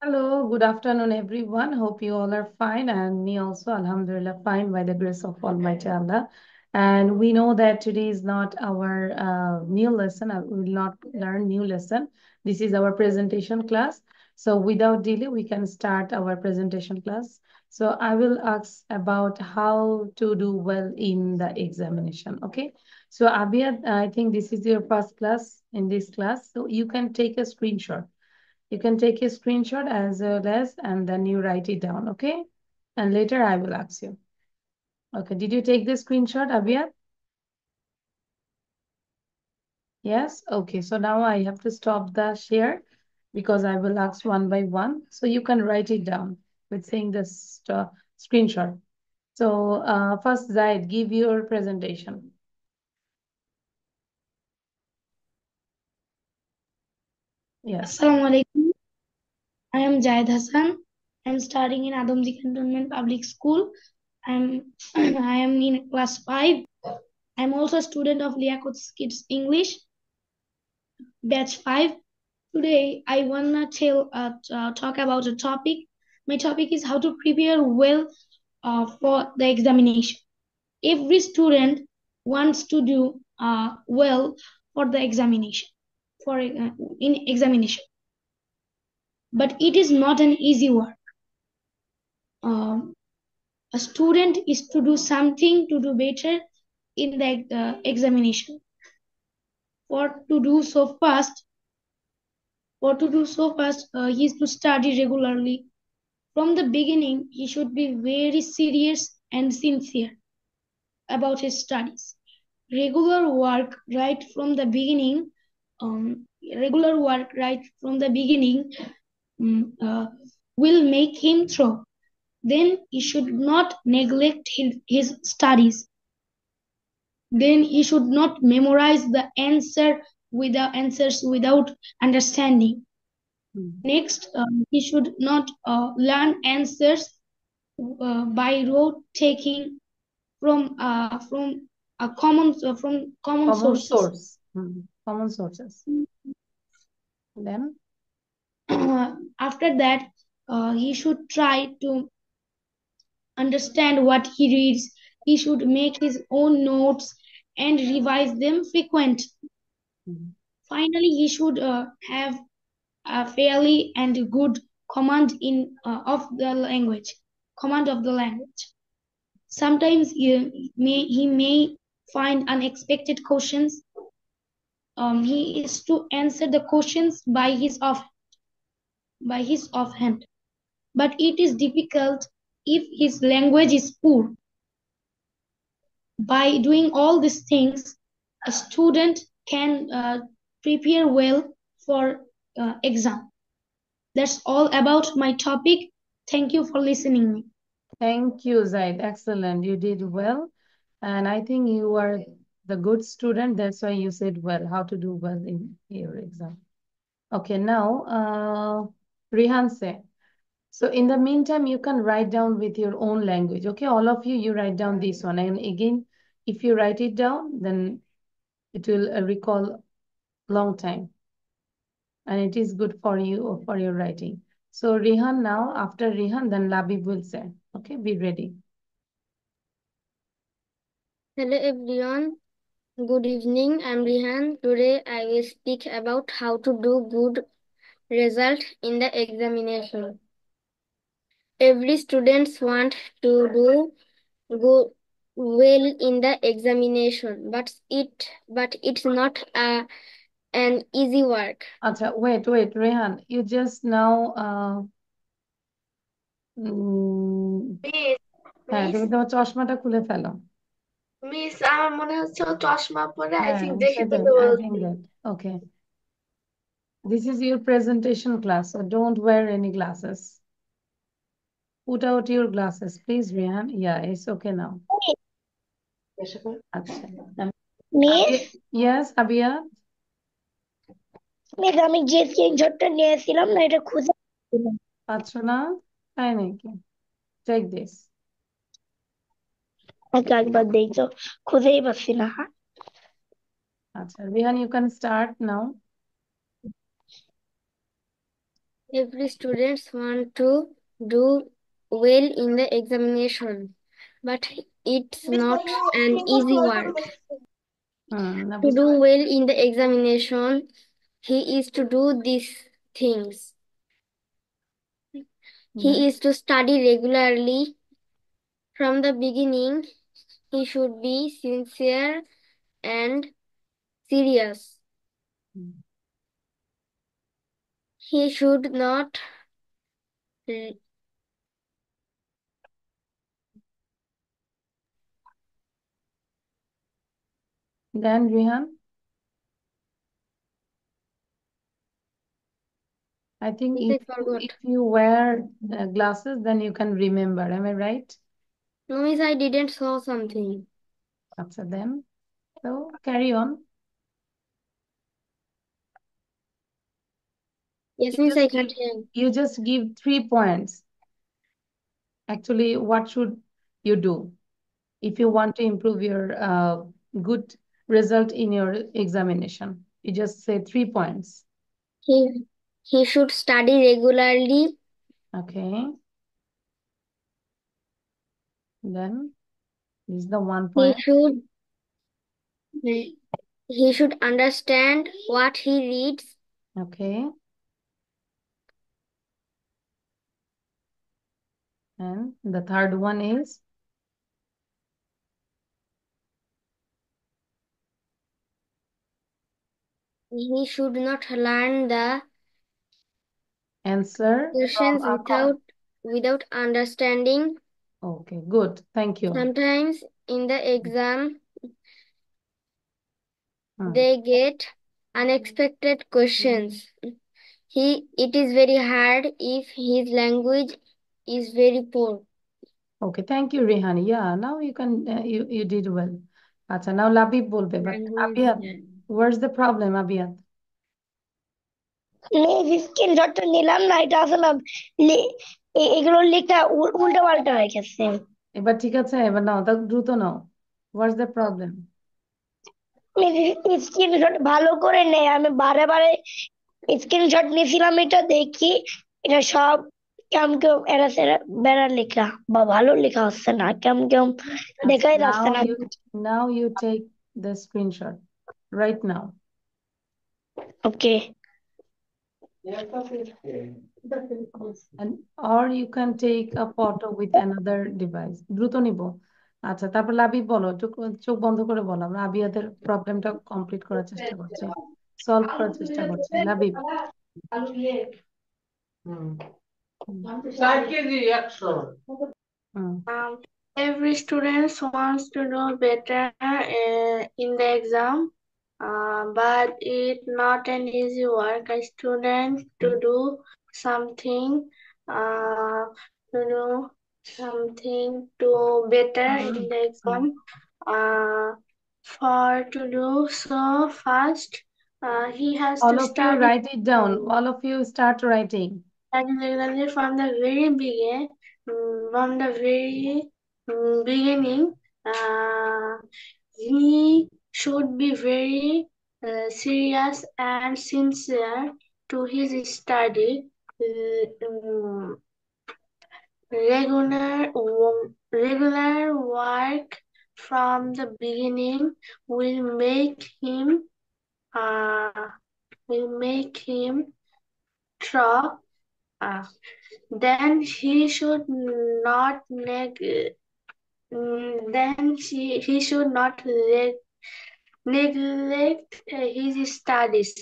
Hello, good afternoon, everyone. Hope you all are fine, and me also, Alhamdulillah, fine by the grace of Almighty Allah. And we know that today is not our new lesson. We will not learn new lesson. This is our presentation class. So without delay, we can start our presentation class. So I will ask about how to do well in the examination. Okay. So Abiyat, I think this is your first class in this class. So you can take a screenshot. You can take a screenshot as well as, and then you write it down, okay? And later I will ask you. Okay, did you take the screenshot, Abhiyat? Yes? Okay, so now I have to stop the share because I will ask one by one. So you can write it down with saying this screenshot. So first, Zaid, give your presentation. Yes. Assalamualaikum. I am Jahid Hassan. I am studying in Adamji Cantonment Public School. I am in class 5. I am also a student of Liakut Kids English, batch 5. Today, I wanna talk about a topic. My topic is how to prepare well for the examination. Every student wants to do well for the examination, in examination. But it is not an easy work. A student is to do something to do better in the examination. For to do so fast, he is to study regularly. From the beginning, he should be very serious and sincere about his studies. Regular work right from the beginning, regular work right from the beginning will make him through. Then he should not neglect his studies. Then he should not memorize the answers without understanding. Next, he should not learn answers by rote taking from common sources. Source. Common sources. Then after that, he should try to understand what he reads. He should make his own notes and revise them frequently. Finally, he should have a fairly and good command of the language. Sometimes he may find unexpected questions. He is to answer the questions by his offhand. But it is difficult if his language is poor. By doing all these things, a student can prepare well for exam. That's all about my topic. Thank you for listening me. thank you, Zaid. Excellent. You did well. And I think you are the good student. That's why you said well, how to do well in your exam. Okay, now, Rihan say. So in the meantime, you can write down with your own language. Okay, all of you, you write down this one. And again, if you write it down, then it will recall long time. And it is good for you or for your writing. So Rihan now, after Rihan, then Labib will say. Okay, be ready. Hello everyone, good evening. I'm Rihan. Today I will speak about how to do good result in the examination. Every student wants to do good well in the examination, but it's not an easy work. Acha, wait, Rehan, you just now হ্যাঁ তুমি তোমার চশমাটা খুলে ফেলো miss আমার মনে হচ্ছে ও চশমা পরে আই হ্যাঁ থিংক দেখে সেটাই ফেলতে I think বলছি that okay this is your presentation class so don't wear any glasses put out your glasses please Rehan yeah it's okay now আচ্ছা মিস yes Abia মিস আমি যে স্ক্রিনশটটা নিয়েছিলাম না এটা খুঁজে পাচ্ছ না তাই নাকি take this একবার দেই তো খুঁজেই পাচ্ছি না আচ্ছা Rehan you can start now Every student want to do well in the examination, but it's not an easy work. To do well in the examination, he is to do these things. He is to study regularly. From the beginning, he should be sincere and serious. He should not Then Rihan, I think I if forgot. you wear glasses, then you can remember. Am I right? No, miss, I didn't saw something. After then, so carry on. Yes, You miss, I just can't give, hear. you just give 3 points. Actually, what should you do if you want to improve your good result in your examination? You just say 3 points. He should study regularly. Okay. Then this is the one He point. should he should understand what he reads. Okay. And the third one is He should not learn the answer questions from without understanding. Okay, good. Thank you. Sometimes in the exam Hmm. they get unexpected questions. It is very hard if his language is very poor. Okay, thank you, Rehani. Yeah, now you can you did well. Acha, now Labib bolbe, but Abiyat, where's the problem, Abiyat? স্ক্রিনশটটা নিলাম না, এটা আসলে এগুলো লেখা উল্টো পাল্টা হয়ে গেছে। এবার ঠিক আছে, এবার নাও, তা দ্রুত নাও। What's the problem? স্ক্রিনশট ভালো করে নেই, আমি বারে বারে স্ক্রিনশট নিয়েছিলাম, এটা দেখি এটা সব কেমন কেমন এরা সেরা বেড়া লেখা বা ভালো লেখা হচ্ছে না, কেমন কেমন দেখাই যাচ্ছে না। Now you take the screenshot right now. Okay. And or you can take a photo with another device. দ্রুত নিব। আচ্ছা, তারপর লাবিব বলো, চোখ বন্ধ করে বলো, আমরা আবিয়াদের প্রবলেমটা কমপ্লিট করার চেষ্টা করছি, সলভ করার চেষ্টা করছি। Labib. Every student wants to do better in the exam, but it's not an easy work. A student to do something, to do something to better in the exam. For to do so fast, he has All to of you study write it down. All of you start writing. regularly from the very beginning. He should be very serious and sincere to his study. Regular work from the beginning will make him draw. Then he should not neglect his studies.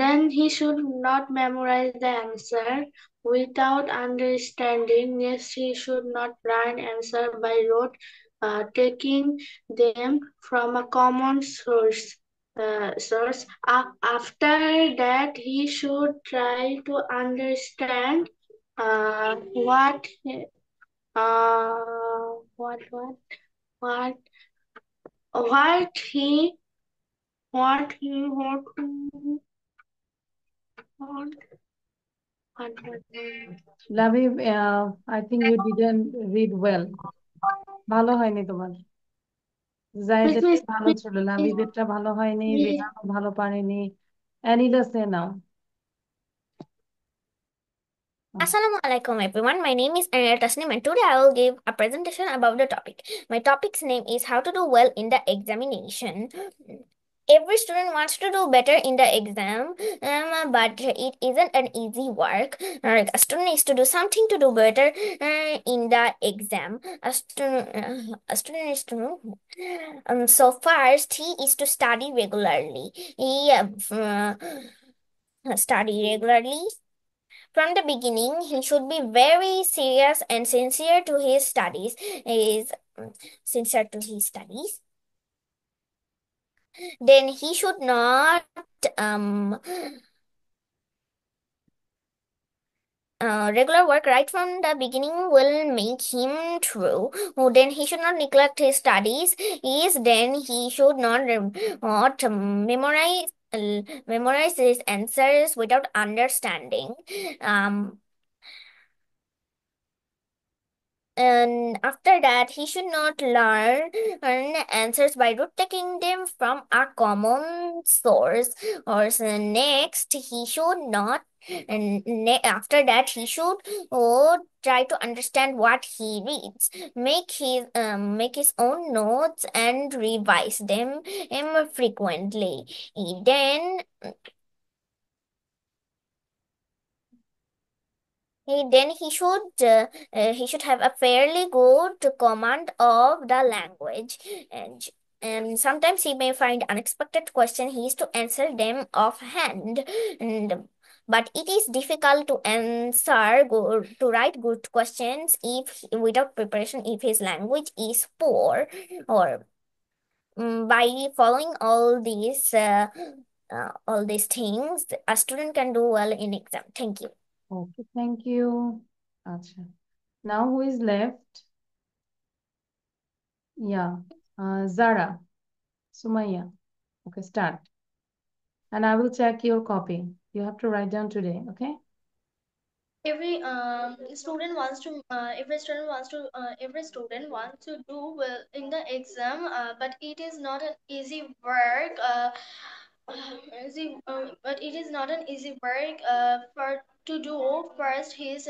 Then he should not memorize the answer without understanding. Yes, he should not learn answer by rote, taking them from a common source. After that, he should try to understand what what he what he what what Labib, I think you didn't read well. ভালো হয়নি তোমার। জায়েদের ভালো ছিল, লাবিবেরটা ভালো হয়নি, রেহানও ভালো পারেনি। অ্যানিলা সে নাও। Assalamualaikum everyone. My name is Anil Tasnim and today I will give a presentation about the topic. My topic's name is how to do well in the examination. Every student wants to do better in the exam, but it isn't an easy work. A student needs to do something to do better in the exam. A student needs to know. So first, he is to study regularly. He study regularly from the beginning. He should be very serious and sincere to his studies. He is sincere to his studies. Then he should not regular work right from the beginning will make him true. Then he should not neglect his studies. Then he should not memorize his answers without understanding. And after that, he should not learn answers by rote taking them from a common source. Or so next, he should not. And after that, he should try to understand what he reads. Make his own notes and revise them frequently. Then he should have a fairly good command of the language, and sometimes he may find unexpected question. He is to answer them offhand, but it is difficult to write good questions if without preparation if his language is poor. Or by following all these things, a student can do well in exam. Thank you. Okay, thank you. Acha. Now who is left? Yeah, Zara, Sumaya. Okay, start. And I will check your copy. You have to write down today, okay? Every student wants to do well in the exam, but it is not an easy work. But it is not an easy work. For to do first, he is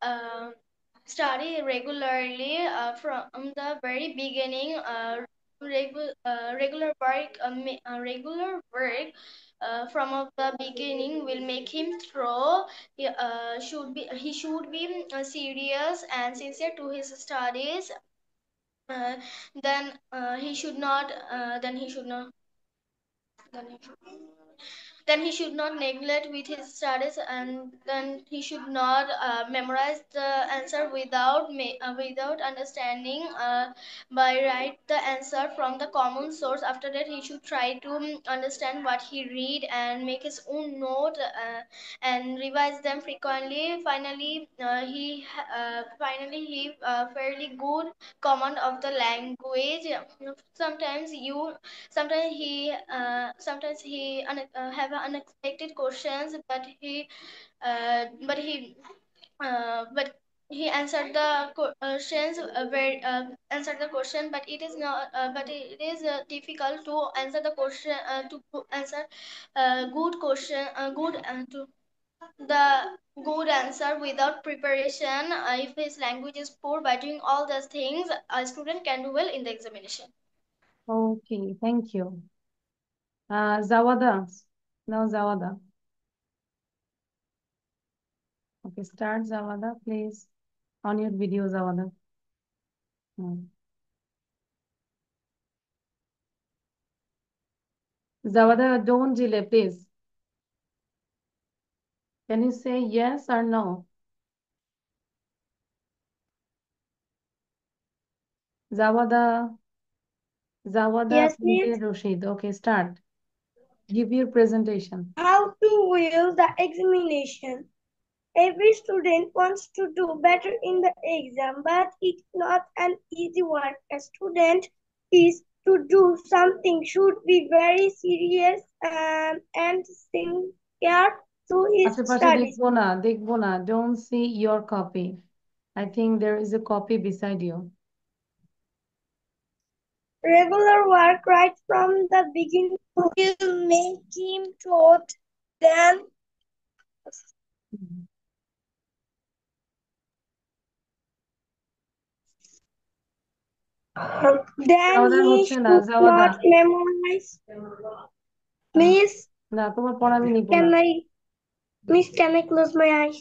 uh, study regularly from the very beginning. Regular work from of the beginning will make him through. He should be serious and sincere to his studies. Uh, he should not. Then he should not neglect with his studies, and then he should not memorize the answer without understanding, by write the answer from the common source. After that, he should try to understand what he read and make his own note, and revise them frequently. Finally he fairly good command of the language. sometimes you Sometimes he have unexpected questions, but he answered the questions very answered the question. But it is not but it is difficult to answer the question, answer good question good to the good answer without preparation. If his language is poor, by doing all those things, a student can do well in the examination. Okay, thank you. Zawada. Now Zawada. Okay, start Zawada, please. On your video, Zawada. Zawada, don't delay, please. Can you say yes or no? Zawada. Zawada, Yes, please. Rashid. Okay, start. Give your presentation. How to will the examination. Every student wants to do better in the exam, but it's not an easy work. A student is to do something should be very serious and sincere to his studies. দেখবো না. Don't see your copy. I think there is a copy beside you. Regular work right from the beginning will make him taught. Then Then জাওয়াদা he হচ্ছে না, should জাওয়াদা not memorize. Miss, না, তোমার পড়া আমি নিব না। can I close my eyes?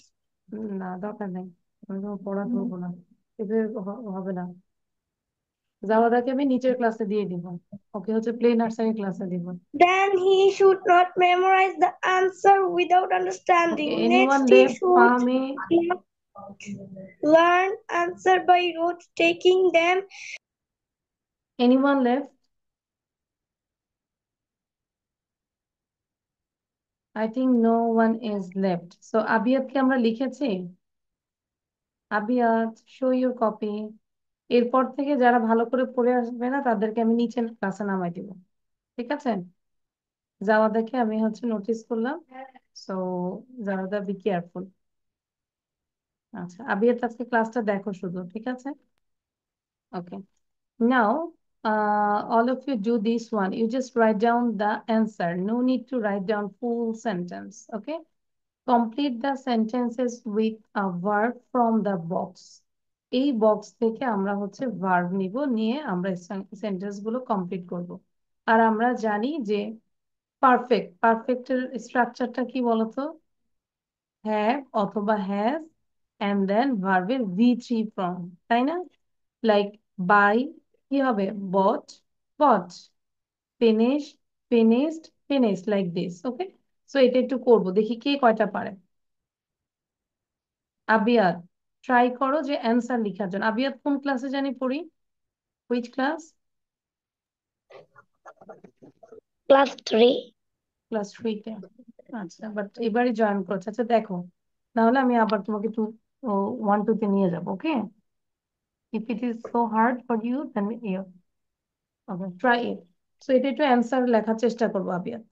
না, দরকার নেই, আমি তোমার পড়া করবো না, এতে হবে না। জাওয়াদাকে আমি নিচের ক্লাসে দিয়ে দিব, ওকে হচ্ছে প্লে নার্সারি ক্লাসে দিব। Then he should not memorize the answer without Okay, understanding. anyone Next, he left? should Fahmi, learn answer by rote, taking them. anyone left? I think no one is left. So আবিয়াতকে আমরা লিখেছি। আবিয়াত, show your copy. এরপর থেকে যারা ভালো করে পড়ে আসবে না তাদেরকে আমি নিচে ক্লাসে নামাই দিব, ঠিক আছে? যাওয়া দেখে আমি হচ্ছে নোটিস করলাম, সো যাওয়াদা বি কেয়ারফুল। আচ্ছা, আবিয়াত আজকে ক্লাসটা দেখো শুধু, ঠিক আছে? ওকে, নাও all of you do this one. You just write down the answer. No need to write down full sentence. Okay, complete the sentences with a verb from the box. এই box থেকে আমরা হচ্ছে ভার্ব নিব, নিয়ে আমরা sentence গুলো complete করব। আর আমরা জানি যে পারফেক্টের স্ট্রাকচারটা কি বলতো? হ্যাভ অথবা হ্যাজ এন্ড দেন ভার্বের V3 ফর্ম, তাই না? লাইক বাই কি হবে? Bought, bought, finish, finished, finished, like this. Okay, so এটা একটু করবো, দেখি কে কয়টা পারে। আবিয়াদ, ট্রাই করো যে অ্যান্সার লেখার জন্য। আবিয়াদ কোন ক্লাসে জানি পড়ি? Which class? Class 3. ক্লাস 3-তে। আচ্ছা, বাট এবারই জয়েন করছে। আচ্ছা দেখো, নাহলে আমি আবার তোমাকে 1-2-তে নিয়ে যাবো। Okay, if it is so hard for you then you okay try it. So এটা একটু অ্যান্সার লেখার চেষ্টা করবো আবিয়াদ।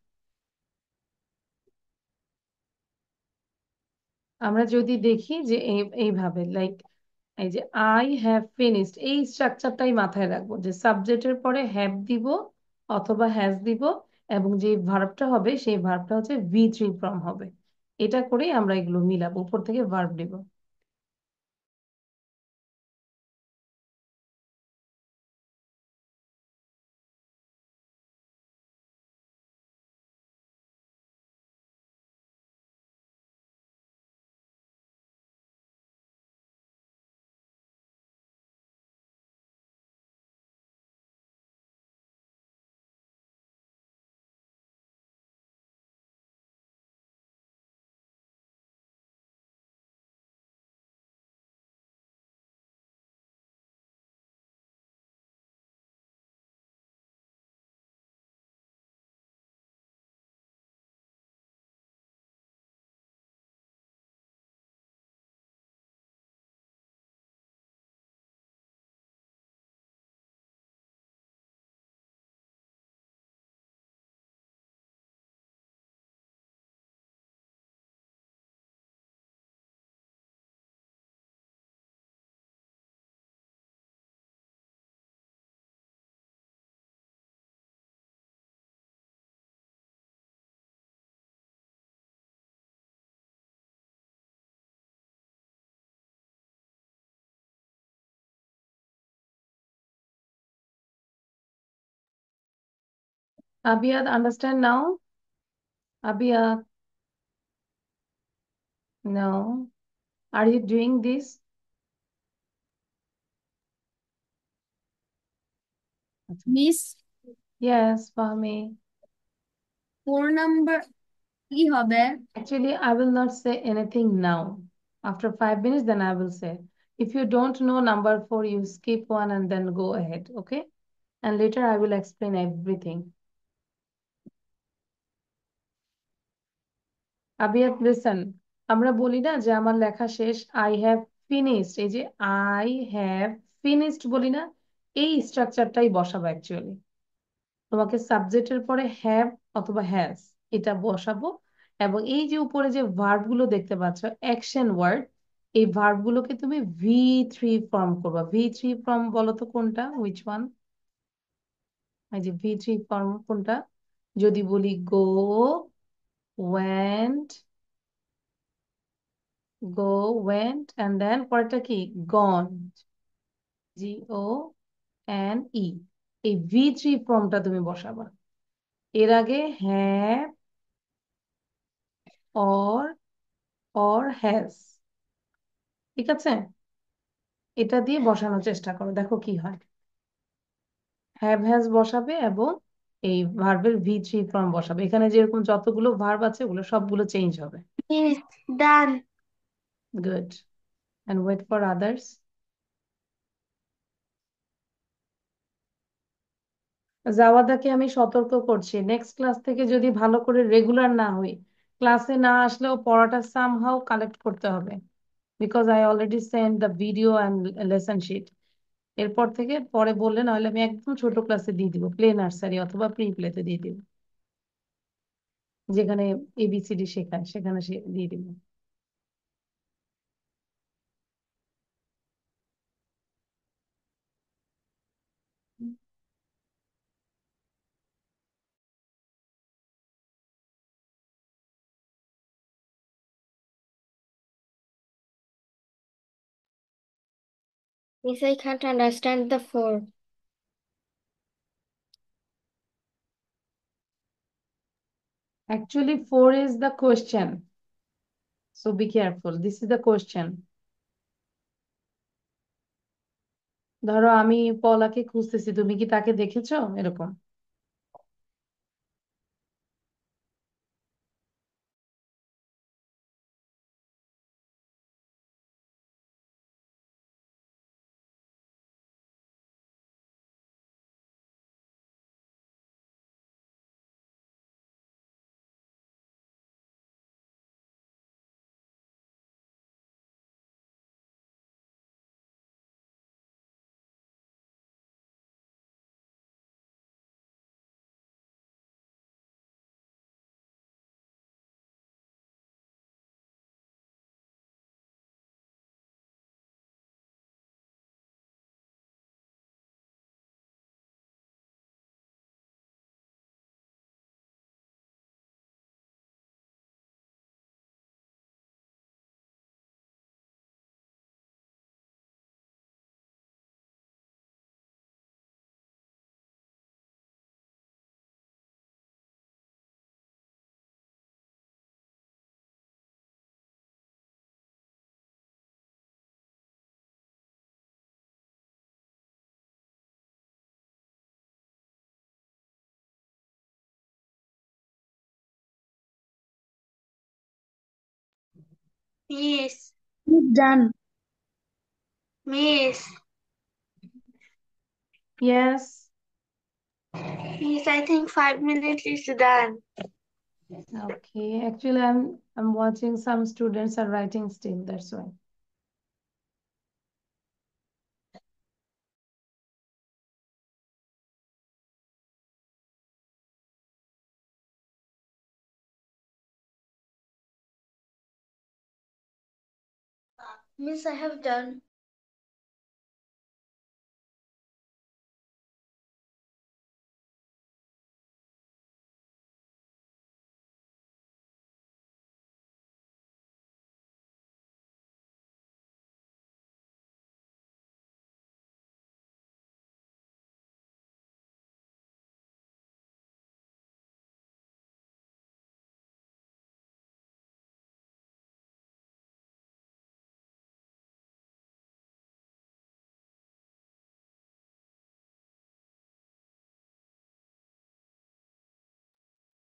আমরা যদি দেখি যে এইভাবে লাইক এই যে আই হ্যাভ ফিনিশড, এই স্ট্রাকচারটাই মাথায় রাখবো যে সাবজেক্টের পরে হ্যাভ দিব অথবা হ্যাজ দিব, এবং যে ভার্বটা হবে সেই ভার্বটা হচ্ছে V3 ফর্ম হবে। এটা করেই আমরা এগুলো মিলাবো, উপর থেকে ভার্ব দিব। Abiyad, understand now? Abiyad, no, are you doing this? Miss, yes Fahmi. 4 number কি হবে? Actually, I will not say anything now. After 5 minutes, then I will say. If you don't know number 4, you skip one and then go ahead, okay? And later I will explain everything. Abiyat, listen, আমরা বলি না যে আমার লেখা শেষ, I have finished, এই যে I have finished বলি না, এই স্ট্রাকচারটাই বসাবো অ্যাকচুয়ালি। তোমাকে সাবজেক্টের পরে হ্যাভ অথবা হ্যাজ এটা বসাবো, এবং এই যে উপরে যে ভার্ব গুলো দেখতে পাচ্ছ অ্যাকশন ওয়ার্ড, এই ভার্ব গুলোকে তুমি V3 ফর্ম করবা। V3 ফর্ম বলো তো কোনটা, হুইচ ওয়ান? এই যে V3 ফর্ম কোনটা? যদি বলি গো, went, go, went, and then পরেরটা কি? gone. Gone. এই V3 ফর্মটা তুমি বসাবা। এর আগে have or has, ঠিক আছে? এটা দিয়ে বসানোর চেষ্টা করো, দেখো কি হয়। হ্যাভ হ্যাজ বসাবে এবং এই ভার্বের V3 ফর্ম বসাবে। এখানে যেরকম যতগুলো ভার্ব আছে ওগুলো সবগুলো চেঞ্জ হবে। Is done. Good. and wait for others. জাওয়াদাকে আমি সতর্ক করছি, নেক্সট ক্লাস থেকে যদি ভালো করে রেগুলার না হই, ক্লাসে না আসলেও পড়াটা সামহাউ কালেক্ট করতে হবে, because I already send the video and lesson sheet. এরপর থেকে পরে বললে, নাহলে আমি একদম ছোট ক্লাসে দিয়ে দিব, প্লে নার্সারি অথবা প্রি প্লেতে দিয়ে দিব, যেখানে এবিসিডি শেখায় সেখানে দিয়ে দিব। Miss, I can't understand the four. Actually, 4 is the question. So be careful. This is the question. ধরো আমি পলাকে খুঁজতেছি, তুমি কি তাকে দেখেছো? এরকম। Miss, It's done. Miss, Yes. Miss, I think 5 minutes is done. Okay. Actually, I'm watching some students are writing still. That's why. Miss, I have done.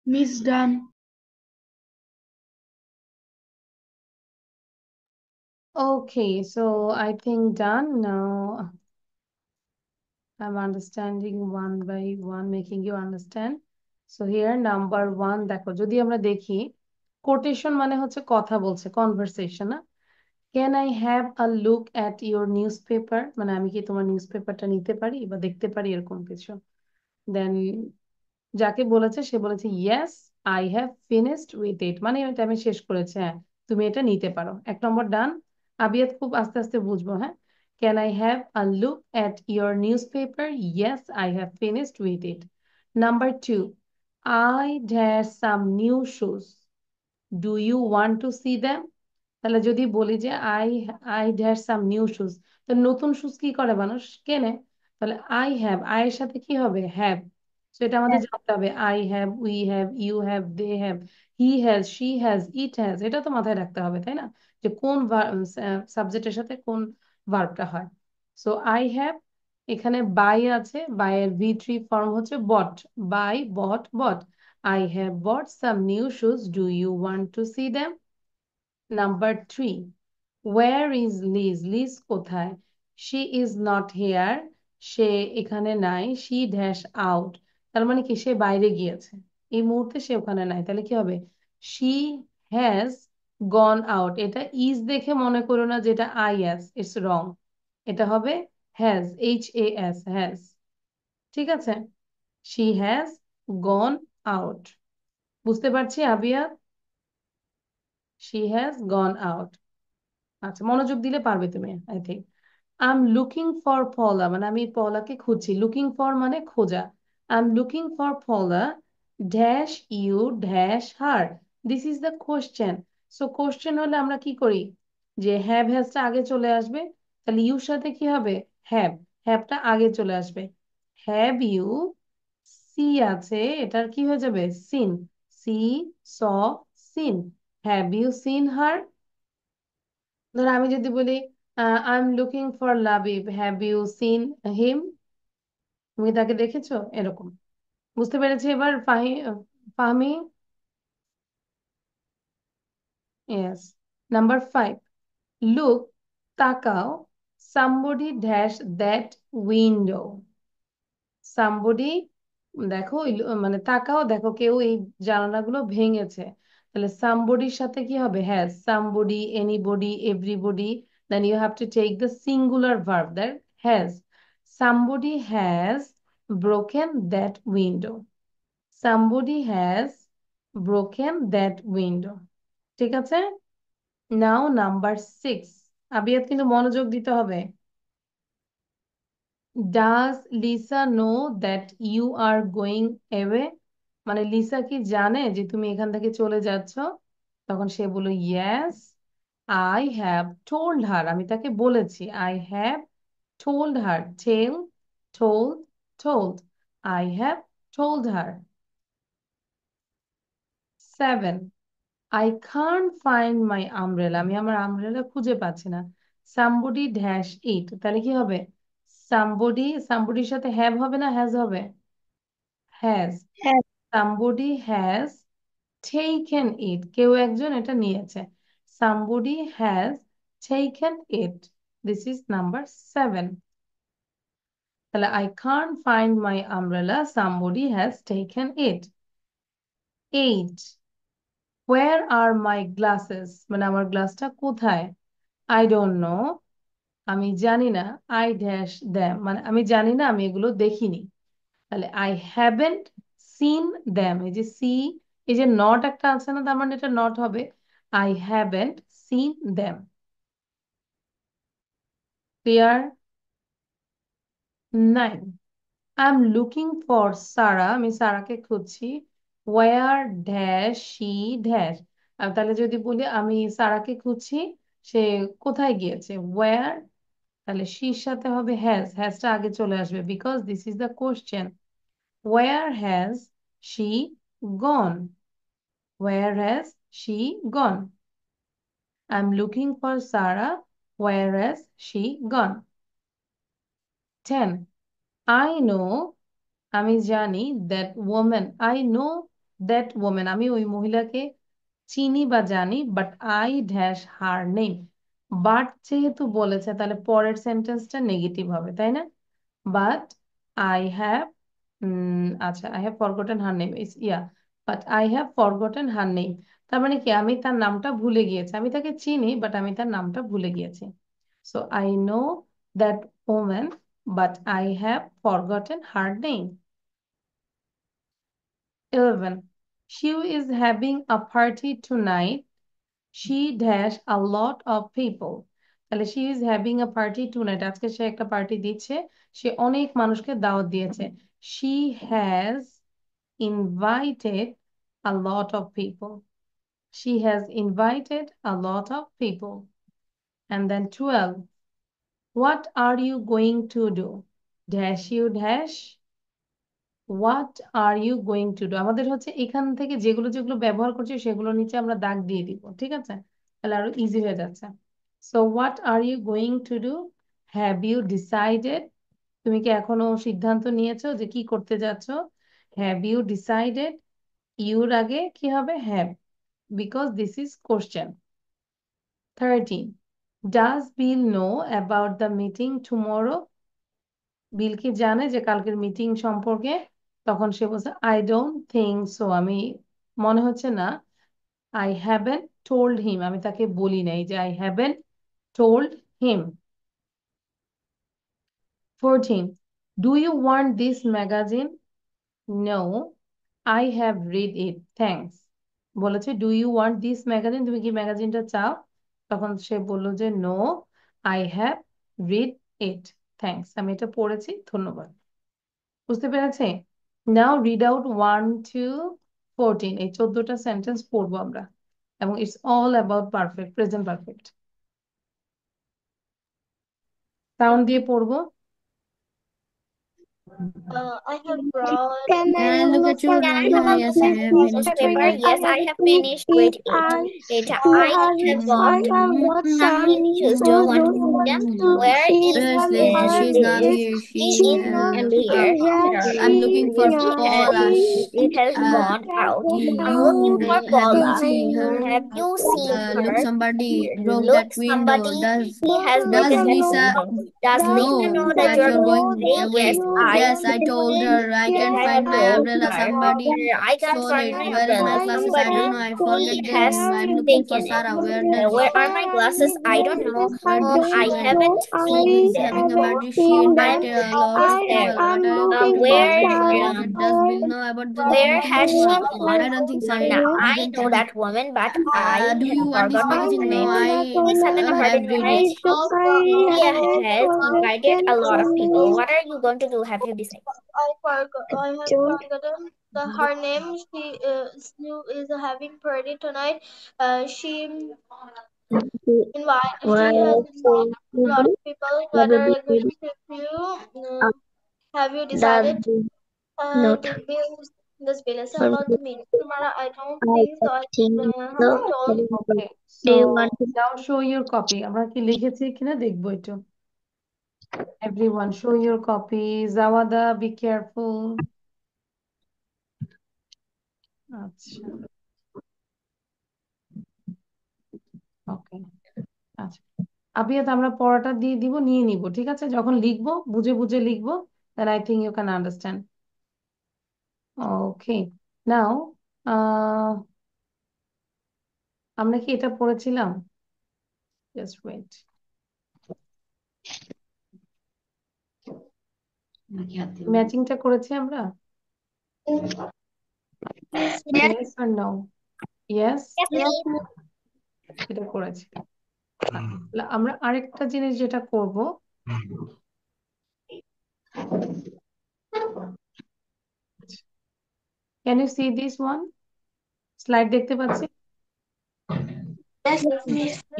Miss done. Okay, so I think done now. I'm understanding one by one, making you understand. So here number 1, দেখো যদি আমরা দেখি, quotation মানে হচ্ছে কথা বলছে, conversation না? Can I have a look at your news paper, মানে আমি কি তোমার নিউজ পেপারটা নিতে পারি বা দেখতে পারি, এরকম কিছু। দেন যাকে বলেছে সে বলেছে yes I have finished with it, মানে এটা আমি শেষ করেছি, হ্যাঁ তুমি এটা নিতে পারো। 1 নম্বর ডান। আবিয়াত খুব আস্তে আস্তে বুঝবো, হ্যাঁ। Can I have a look at your news paper? Yes I have finished with it. Number 2, I had some new shoes. Do you want to see them? তাহলে যদি বলি যে I I had some new shoes, তো নতুন shoes কি করে মানুষ কেনে, তাহলে আই হ্যাভ, আয়ের সাথে কি হবে হ্যাভ, সেটা আমাদের জানতে হবে। I have, we have, you have, they have, he has, she has, it has, এটা তো মাথায় রাখতে হবে তাই না, যে কোন সাবজেক্টের সাথে কোন ভার্বটা হয়। সো আই হ্যাভ, এখানে বাই আছে, বাইয়ের V3 ফর্ম হচ্ছে bought, buy bought bought. I have bought some new shoes, do you want to see them. Number 3, where is Liz, Liz কোথায়, শি ইজ নট হেয়ার, সে এখানে নাই, she dash out, তার মানে কি সে বাইরে গিয়েছে, এই মুহূর্তে সে ওখানে নাই, তাহলে কি হবে শি হ্যাজ গন আউট। এটা ইজ দেখে মনে করো না যেটা আই এস, ইটস রং, এটা হবে হ্যাজ, HAS, হ্যাজ। ঠিক আছে, শি হ্যাজ গন আউট, বুঝতে পারছি Abia, she has gone out. আচ্ছা, মনোযোগ দিলে পারবে তুমি, I think. I am looking for Paula, মানে আমি পলাকে খুঁজছি, লুকিং ফর মানে খোঁজা। I am looking for Paula dash you dash her, this is the question. So question হলে আমরা কি করি, যে হ্যাভ হ্যাজটা আগে চলে আসবে, তাহলে ইউর সাথে কি হবে হ্যাভ, হ্যাভটা আগে চলে আসবে। হ্যাভ ইউ, সি আছে, এটার কি হয়ে যাবে seen, see, saw, seen, have you seen her. ধর আমি যদি বলি I am looking for Labib, have you seen him, তুমি তাকে দেখেছো, এরকম। বুঝতে পেরেছি এবার ফাহমি? ইয়েস। নাম্বার 5, লুক, তাকাও, somebody dash that window, somebody, দেখো মানে তাকাও, দেখো কেউ এই জানালাগুলো ভেঙেছে, তাহলে সামবডির সাথে কি হবে has, somebody, anybody, everybody, then you have to take the singular verb that has, somebody has broken that window, somebody has broken that window. ঠিক আছে, নাও নাম্বার 6, আবিয়াত কিন্তু মনোযোগ দিতে হবে। Does Lisa know that you are going away, মানে Lisa কি জানে যে তুমি এখান থেকে চলে যাচ্ছ, তখন সে বলল yes, I have told her, আমি তাকে বলেছি, I have told her, tell, told, told, I have told her. 7, I can't find my umbrella, আমি আমার আমব্রেলা খুঁজে পাচ্ছি না, সামবডি ড্যাশ ইট, তাহলে কি হবে সামবডি, সামবডির সাথে হ্যাভ হবে না হ্যাজ হবে, হ্যাজ, হ্যাঁ। somebody has taken it, কেউ একজন এটা নিয়েছে, somebody has taken it, this is number 7। তাহলে I can't find my umbrella, somebody has taken it। 8, where are my glasses, মানে আমার গ্লাসটা কোথায়, I don't know, আমি জানি না, I dash them, মানে আমি জানি না, আমি এগুলো দেখিনি, তাহলে আই হ্যাভেন্ট সিন দ্যাম, এই যে সি, এই যে নট একটা আছে না, তার মানে এটা নট হবে I haven't seen them. Clear? 9, I am looking for Sara, আমি সারাকে খুঁজছি, ওয়ার ড্যাশ শি ড্যাশ, তাহলে যদি বলি আমি সারাকে খুঁজছি, সে কোথায় গিয়েছে, ওয়ার, তাহলে শির সাথে হবে হ্যাজ, হ্যাজটা আগে চলে আসবে, because this is the question, where has she gone, where has she gone? I'm looking for Sarah. Where has she gone? 10, I know, আমি জানি, that woman, I know that woman, আমি ওই মহিলাকে চিনি বা জানি, but I dash her name, but যেহেতু বলেছে তাহলে পরের সেন্টেন্সটা নেগেটিভ হবে তাই না, but I have, আচ্ছা, I have forgotten her name is, yeah, but I have forgotten her name, তার মানে কি আমি তার নামটা ভুলে গিয়েছি, আমি তাকে চিনি বাট আমি তার নামটা ভুলে গিয়েছি। So I know that woman but I have forgotten her name। 11, she is having a party tonight, she dash a lot of people, তাহলে she is having a party tonight, আজকে সে একটা পার্টি দিচ্ছে, সে অনেক মানুষকে দাওয়াত দিয়েছে, she has invited a lot of people। She has invited a lot of people. And then 12. What are you going to do? Dash you dash. What are you going to do? আমাদের হচ্ছে এখান থেকে যেগুলো যেগুলো ব্যবহার করছি সেগুলো নিচে আমরা দাগ দিয়ে দিব, ঠিক আছে? তাহলে আরো ইজি হয়ে যাচ্ছে। So what are you going to do? Have you decided? তুমি কি এখনো সিদ্ধান্ত নিয়েছো যে কি করতে যাচ্ছ? Have you decided? ইউর আগে কি হবে? Have, because this is question. 13. Does Bill know about the meeting tomorrow? বিল কি জানে যে কালকের মিটিং সম্পর্কে? তখন সে বলছে আই ডোন্ট থিংক সো, আমি মনে হচ্ছে না। আই হ্যাভেন্ট টোল্ড হিম, আমি তাকে বলি নাই, যে I haven't told him. 14. Do you want this magazine? No, I have read it, thanks. বলেছে do you want this magazine, তুমি কি ম্যাগাজিনটা চাও? তখন সে বলল যে no, I have read it, thanks, আমি এটা পড়েছি, ধন্যবাদ। বুঝতে পেরেছে? নাও রিড আউট 1 to 14, এই 14টা সেন্টেন্স পড়বো আমরা, এবং it's all about perfect, present perfect. Sound দিয়ে পড়বো। I have brought. Can I Can I look at your Can I writing? have Yes, I have piece of finished paper? reading. Yes, I have finished with it. I have bought some tissues. Do you want to see them? Where is Where's Lizzie? She's not this? here. She She is not here. I'm looking for Paula. It has Uh, gone out. I'm you looking for have you Paula. seen her? Have you seen Look, her? somebody broke Look, that window. somebody Does has broken that Lisa window. Does Lisa know know that that you're you're going going today? away? Yes, I Yes, I told her I yes, can't I find have my told umbrella. her. Somebody I can't stole find it. my Where is my umbrella. glasses? I don't know. I Somebody forget has them. I'm looking for taken it. Sarah. Where does Where are my glasses? I don't know. where does she I went? haven't seen She's them. having a party. She I'm invited a looking lot for of people. Sarah. What are you going to do? Where Does Bill know about the where meeting has she tomorrow? gone? I don't think so. I I can know tell. that woman, but I Do have you want this forgotten magazine? her No, name. I Please haven't heard have in read right? it. She has invited a lot of people. What are you going to do? Have you decided? I have forgotten her name. She is having party tonight. She she has invited a lot of people. What are you going to do? Have you decided? This bill is about the meeting tomorrow. I don't think so. I haven't told. Okay, so now show your copy, আমরা কি লিখেছি কিনা দেখবো একটু। Everyone show your copy. Zawada, be careful. আচ্ছা, ওকে, আচ্ছা। আবিয়াত, আমরা পড়াটা দিয়ে দিব, নিয়ে নিব, ঠিক আছে? যখন লিখবো বুঝে বুঝে লিখবো, then I think you can understand. Okay, now আমরা কি এটা পড়েছিলাম? Just wait. ম্যাচিংটা করেছি আমরা? Yes or no? Yes, এটা করেছি। আমরা আরেকটা জিনিস যেটা করব, can you see this one? Slide দেখতে পাচ্ছি?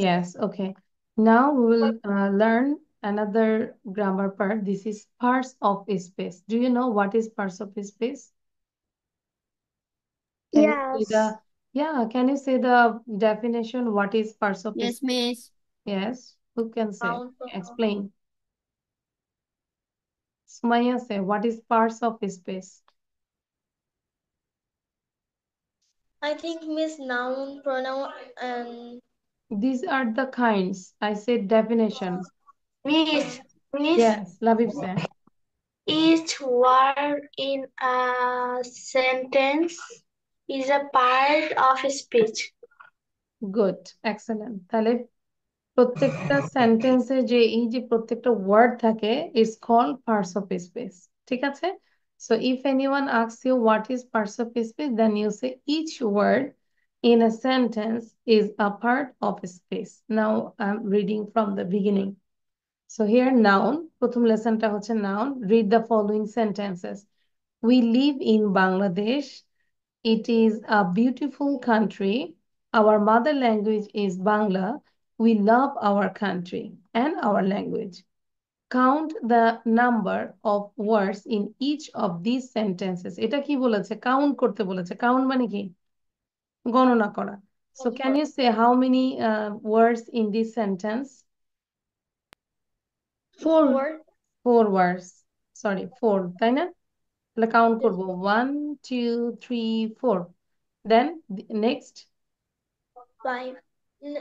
Yes, okay. Now we will learn another grammar part. This is parts of space. Do you know what is parts of space? Can you say the, can you say the definition? What is parts of Yes, space? miss. Yes, who can say? Explain. Sumaya, say what is parts of space? I think Miss noun, pronoun, and These are the kinds. I said definition. Miss. Yes, Labib say. Each word in a sentence is a part of speech. Good, excellent. তাহলে প্রত্যেকটা সেন্টেন্সে যে এই যে প্রত্যেকটা word থাকে is called parts of speech, ঠিক আছে? So if anyone asks you what is parts of speech, then you say each word in a sentence is a part of space. Now I'm reading from the beginning. So here noun, প্রথম লেসনটা হচ্ছে noun. Read the following sentences. We live in Bangladesh. It is a beautiful country. Our mother language is Bangla. We love our country and our language. Count the number of words in each of these sentences. এটা কি বলেছে? Count করতে বলেছে। Count মানে কি? গণনা করা। So can you say how many words in this sentence? 4. 4 words. Sorry, 4, তাই না? তাহলে কাউন্ট করব 1 2 3 4. Then next 5,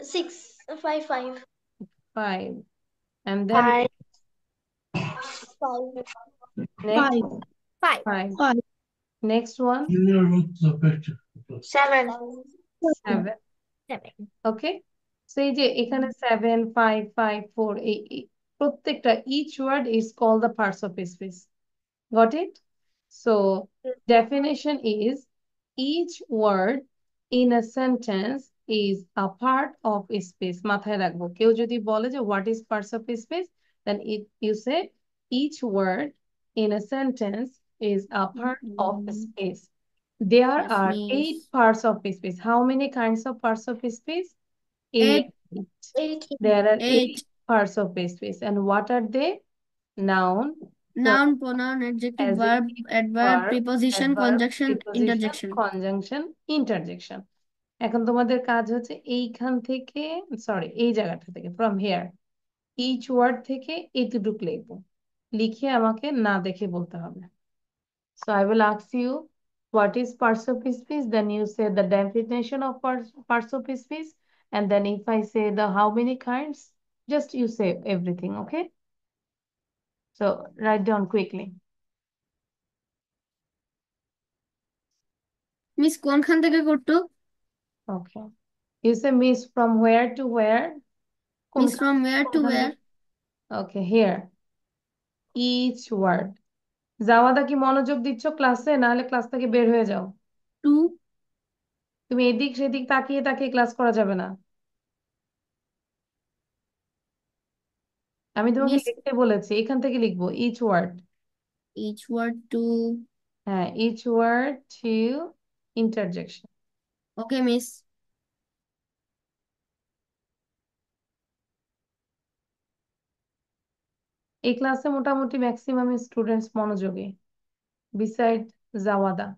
6, 5, 5, 5. And then 5, 5, next 5, 5. 5. Next one 7, 7. 7. Okay, so এই যে এখানে 7 5 5 4 প্রত্যেকটা each word is called the parts of speech. Got it? So definition is each word in a sentence is a part of a speech. মাথায় রাখবো, কেউ যদি বলে যে what is parts of a speech, then you say each word in a sentence is a part of a speech. There Yes, are miss. 8 parts of speech. How many kinds of parts of speech? 8. 8. There are 8 8. parts of speech. And what are they? Noun, Noun, pronoun, adjective, verb, adjective, adverb, verb, preposition, adverb, conjunction, preposition, interjection. conjunction, interjection. এখন তোমাদের কাজ হচ্ছে এইখান থেকে, sorry, এই জায়গাটা থেকে, from here, each word থেকে এতটুক লিখবো, লিখে আমাকে না দেখে বলতে হবে। So I will ask you what is parts of speech, then you say the definition of parts of speech, and then if I say the how many kinds, just you say everything, okay? So write down quickly. Miss কোনখান থেকে করতো? Okay. You say miss from where to where? Miss from where to কোনখান where? থেকে? Okay, here. Each word. জাওয়াদা কি মনোযোগ দিচ্ছ ক্লাসে, নাহলে ক্লাস থেকে বের হয়ে যাও। To. তুমি এদিক সেদিক তাকিয়ে তাকিয়ে ক্লাস করা যাবে না। আমি তোমাকে Miss, লিখতে বলেছি, এখান থেকে লিখবো each word. each word to. হ্যাঁ, each word to interjection. Okay, miss. এই ক্লাসে মোটামুটি ম্যাক্সিমাম স্টুডেন্টস মনোযোগী, beside জাওয়াদা।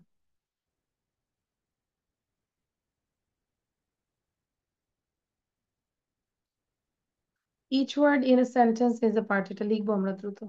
Each word in a sentence is a part. এটা লিখবো আমরা দ্রুত।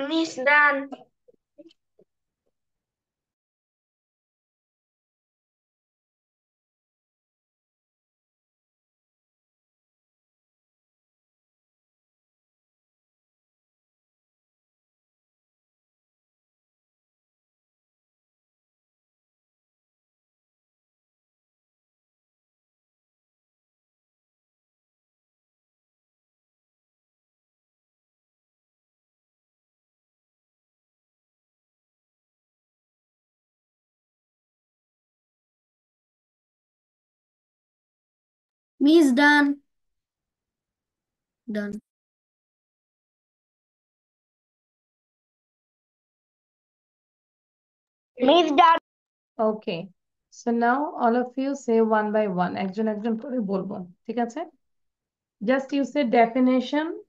Miss done. Miss done. Done. Miss done. Okay. So now all of you say one by one. একজন একজন করে বলবো, ঠিক আছে? Just you say definition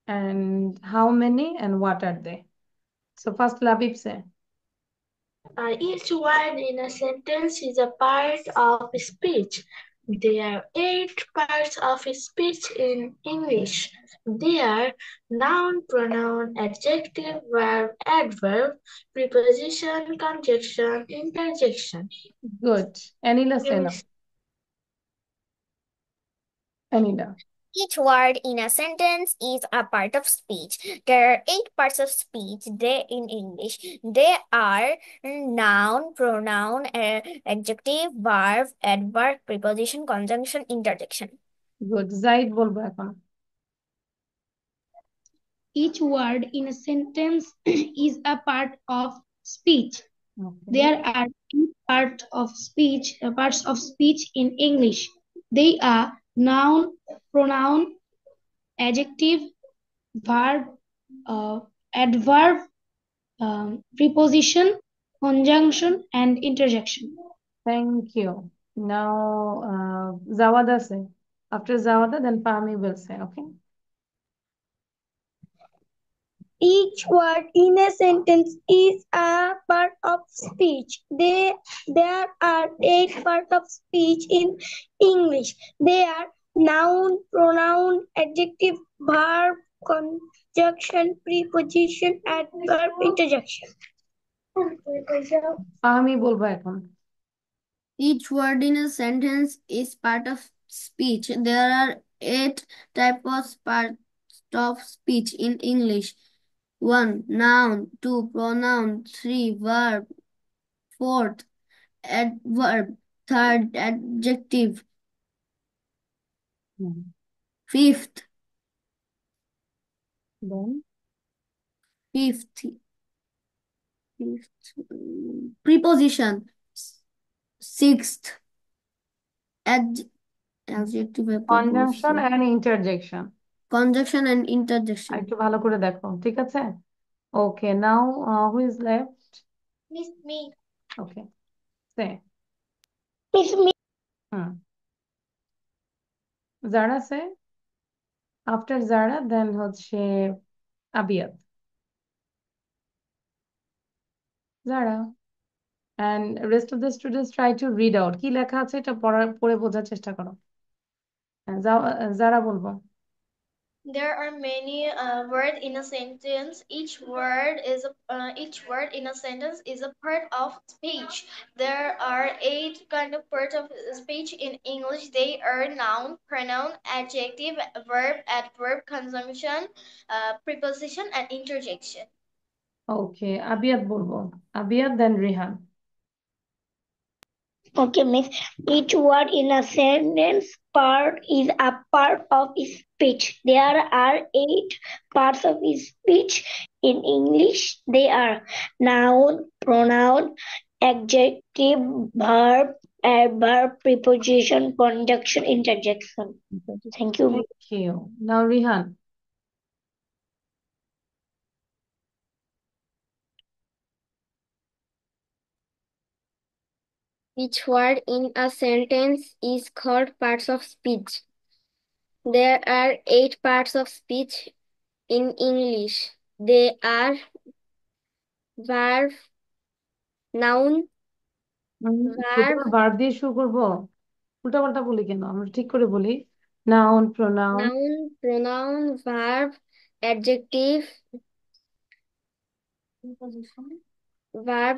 and how many and what are they. So first Labib say. Each word in a sentence is a part of speech. There are 8 parts of speech in English. They are noun, pronoun, adjective, verb, adverb, preposition, conjunction, interjection. Good. Anila say now. Yes. Anila. Each word in a sentence is a part of speech. There are 8 parts of speech they in English. They are noun, pronoun, adjective, verb, adverb, preposition, conjunction, interjection. Good. Zaid বলবো এখন. Each word in a sentence is a part of speech. Okay. There are 8 parts of speech in English. They are noun, pronoun, adjective, verb, adverb, preposition, conjunction, and interjection. Thank you. Now Zawada say. After Zawada, then Pami will say, okay? Each word in a sentence is a part of speech. There are 8 parts of speech in English. They are noun, pronoun, adjective, verb, conjunction, preposition, adverb, interjection. Pami বলবো এখন. Each word in a sentence is part of speech. There are 8 types of parts of speech in English. 1. Noun. 2. Pronoun. 3. Verb. 4th. Adverb. 3rd. Adjective. 5th. Then Fifth. Preposition. 6th. Adjective. conjunction and interjection. Conjunction and interjection. একটু ভালো করে দেখো, ঠিক আছে? Okay, now who is left? Miss me. Okay, say. Miss me. Zara say. After Zara, then হচ্ছে Abiyat. Zara. And rest of the students try to read out. কি লেখা আছে এটা পড়ে বোঝার চেষ্টা করো। Zara বলবো। There are many words in a sentence. Each word in a sentence is a part of speech. There are 8 kind of parts of speech in English. They are noun, pronoun, adjective, verb, adverb, conjunction, preposition, and interjection. Okay, Abiyat বলবো। Abiyat, then Rihan. Okay, miss. Each word in a sentence part is a part of speech. There are 8 parts of speech in English. They are noun, pronoun, adjective, verb, adverb, preposition, conjunction, interjection. Thank you. Thank you. Now Rihan. Each word in a sentence is called parts of speech. There are 8 parts of speech in English. They are verb, noun, verb, verb দিয়ে শুরু করবো, উল্টাপাল্টা বলি কেন? আমরা ঠিক করে বলি। Noun, pronoun, pronoun, verb, adjective, verb,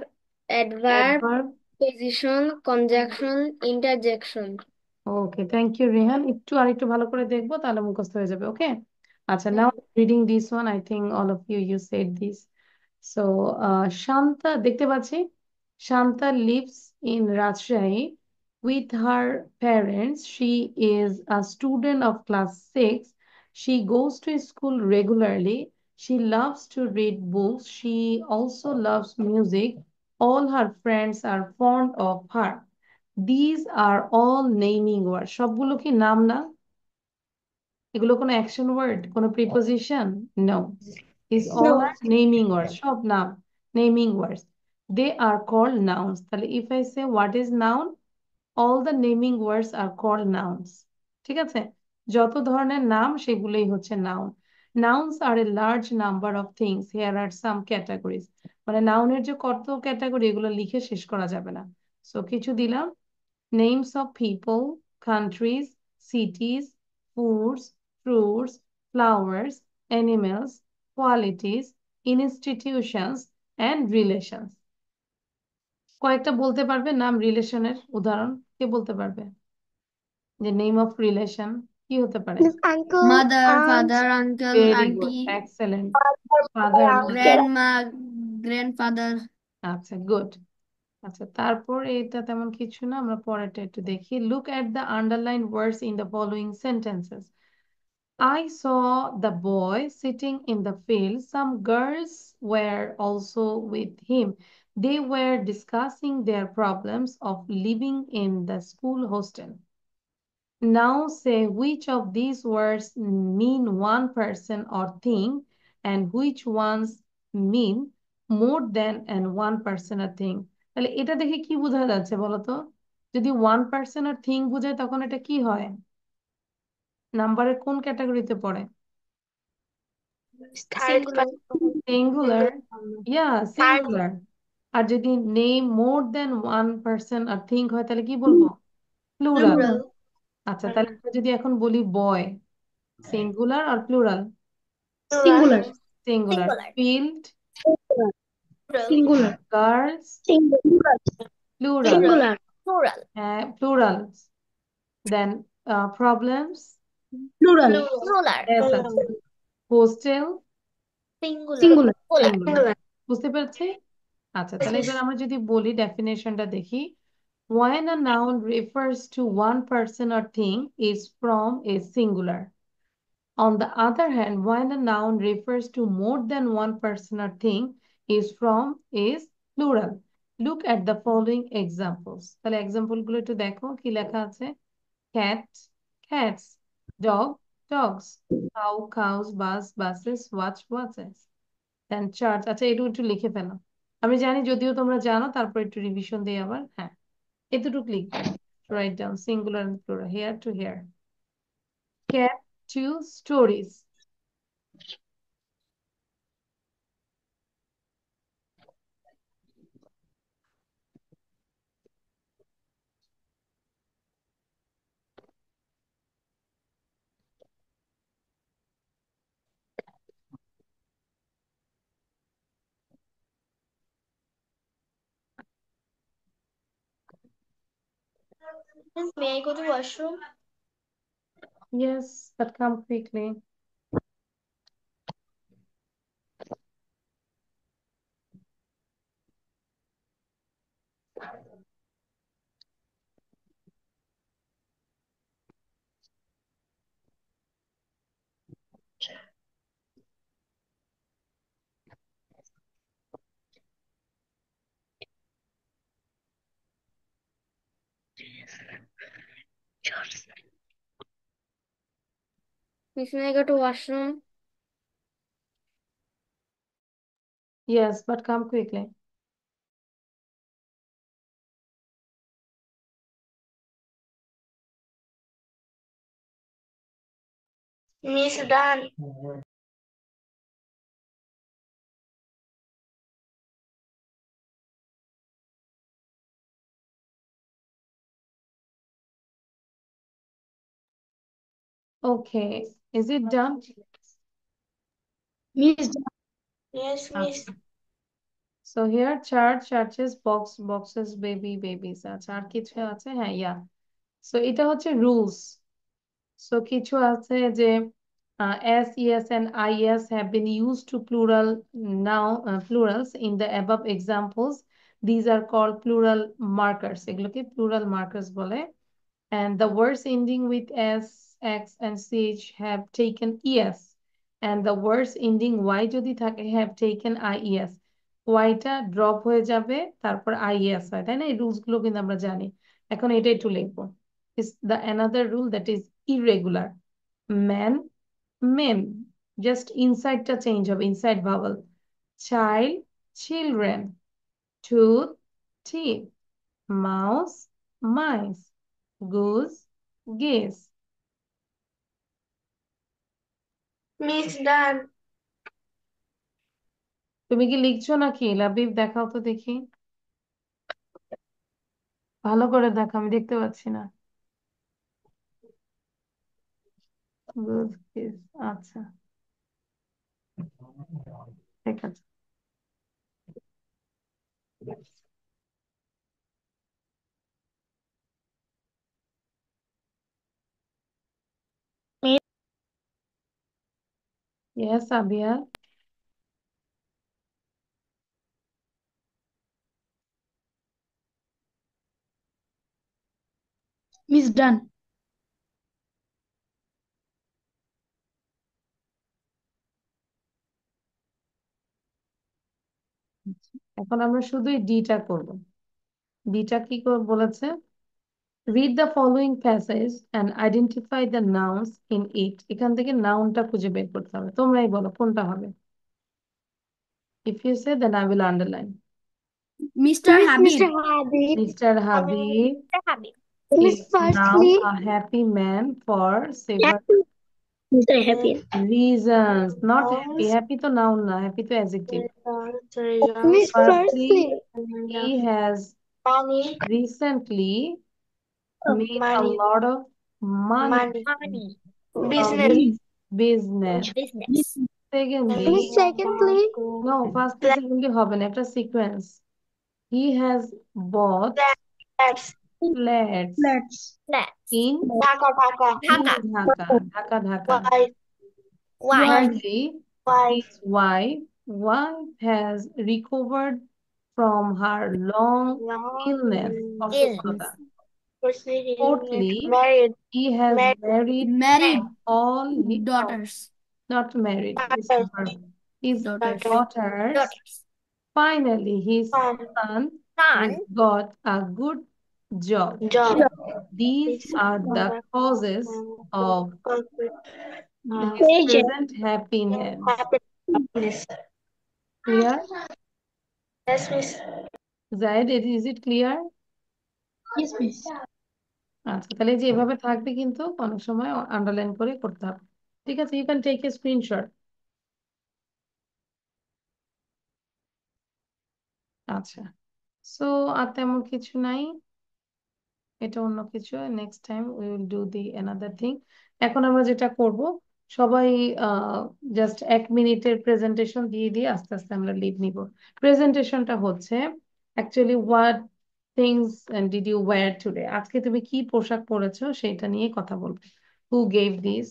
adverb, adverb. position, conjunction, interjection. Okay, thank you, Rehan. আরেকটু ভালো করে দেখবো, তাহলে মুখস্থ হয়ে যাবে, okay? আচ্ছা, now reading this one, I think all of you said this. So, Shanta, দেখতে পাচ্ছি, Shanta lives in Rajshahi with her parents. She is a student of class 6. She goes to school regularly. She loves to read books. She also loves music. All her friends are fond of her. These are all naming words. সবগুলো কি নাম না? এগুলো কোনো action word, কোনো preposition? No. These all are naming words. সব নাম, naming words. They are called nouns. তাহলে if I say what is noun, all the naming words are called nouns. ঠিক আছে? যত ধরনের নাম সেগুলোই হচ্ছে noun. Nouns are a large number of things. Here are some categories. মানে নাউনের যে কত ক্যাটাগরি এগুলো লিখে শেষ করা যাবে না। সো কিছু দিলাম, names of people, countries, cities, foods, fruits, flowers, animals, qualities, institutions, and relations. কয়েকটা বলতে পারবে নাম রিলেশনের উদাহরণ? কে বলতে পারবে? যে নেম অফ রিলেশন কি হতে পারে? Uncle, Mother, aunt, father, uncle, very good, auntie, excellent. father, father, uncle. grandma, grandfather. আচ্ছা গুড। আচ্ছা তারপর এটা তেমন কিছু না, আমরা পরেরটা একটু দেখি। Look at the underline words in the following sentences. I saw the boy sitting in the field. Some girls were also with him. They were discussing their problems of living in the school hostel. Now say which of these words mean one person or thing and which ones mean more than and one person or thing. তাহলে এটা দেখে কি বোঝা যাচ্ছে বলো তো? যদি one person or thing বোঝায় তখন এটা কি হয়? নাম্বারের কোন ক্যাটাগরিতে পড়ে? Singular. Singular, yeah singular. আর যদি name more than one person আর থিঙ্ক হয় তাহলে কি বলবো? প্লুরাল। Plural. আচ্ছা তাহলে আমরা যদি এখন বলি বয়, সিঙ্গুলার আর plural? Singular. Singular. Singular. Field, Plural. Singular. Girls, Singular. Plural. Singular. Plural. Plural. Then problems, Plural. Plural. Hostel, Singular. Singular. Singular. বুঝতে পেরেছি? আচ্ছা তাহলে এবার আমরা যদি বলি ডেফিনেশনটা দেখি। When a noun refers to one person or thing is from a singular. On the other hand, when a noun refers to more than one person or thing is from is plural. Look at the following examples. তাহলে example গুলো একটু দেখো কি লেখা আছে। Cat, cats. Dog, dogs. Cow, cows. Bus, buses. Watch, watches. Then church. আচ্ছা এটা একটু লিখে ফেলো। আমি জানি যদিও তোমরা জানো, তারপর একটু রিভিশন দিই আবার। হ্যাঁ এতটুকু লিখবে। Write down singular and plural, here to here. Cat, two stories. Miss, may I go to washroom? Yes, but come quickly. Miss, may I go to washroom? Yes, but come quickly. Miss done. Okay, is it done? Miss. Yes, Miss. আচ্ছা। So here church, churches, box, boxes, baby, babies. আচ্ছা আর কিছু আছে? হ্যাঁ, yeah. So এটা হচ্ছে rules. So কিছু আছে যে s, yes and is have been used to plural now plurals in the above examples. These are called plural markers. এগুলোকে plural markers বলে। And the words ending with s, x and ch have taken es. And the words ending y যদি থাকে have taken ies. y টা drop হয়ে যাবে, তারপর ies হয়, তাই না? এই রুলস গুলো কিন্তু আমরা জানি। এখন এটা একটু লিখবো। Is the another rule that is irregular. Man, men. Just inside টা চেঞ্জ হবে, inside vowel. Child, children. Tooth, teeth. Mouse, mice. Goose, geese. Miss done. তুমি কি লিখছো নাকি লাবিব? দেখাও তো দেখি, ভালো করে দেখো, আমি দেখতে পাচ্ছি না। Good kiss, আচ্ছা ঠিক আছে। Yes, Abia. Miss done. এখন আমরা শুধুই ডিটা করব। ডিটা কি বলেছে? Read the following passage and identify the nouns in it. এখান থেকে নাউনটা খুঁজে বের করতে হবে, তোমরাই বলো কোনটা হবে। If you say then I will underline. Mr. Habib. Mr. Habib. Mr. Habib Mr. Habib. Miss is now firstly, a happy man for several happy. Mr. Happy. reasons. Not happy. Happy to noun na. Happy to adjective. Miss Firstly, firstly, he has Money. recently made a Money. lot of money Money. from Business. his business. Business. Secondly, Miss secondly, no, firstly, secondly হবে না, একটা sequence. He has bought Flats. flats Let's. Flats. in Dhaka. Dhaka. Dhaka. Wife. Wife. Thirdly, Wife. his wife has recovered from her long illness, অসুস্থতা। Fourthly, Married. he has married Married all his, daughters. not married, his Daughters. daughters. Daughters. Finally, his Son. son Son. has got a good job. Job. These are the causes of his Agent. present happiness. Happiness. Clear? Yes, Miss. Zaid, is it clear? Yes, Miss. আচ্ছা, তাহলে যে এভাবে থাকবে কিন্তু অনেক সময় underline করে করতে হবে। ঠিক আছে, you can take a screenshot. আচ্ছা, সো আর তেমন কিছু নাই, এটা অন্য কিছু। Next time we will do the another thing. এখন আমরা যেটা করব, সবাই জাস্ট 1 মিনিটের প্রেজেন্টেশন দিয়ে দিয়ে আস্তে আস্তে আমরা লিড নিব। প্রেজেন্টেশনটা হচ্ছে actually what things did you wear today. আজকে তুমি কি পোশাক পরেছো সেটা নিয়ে কথা বলবে। Who gave this,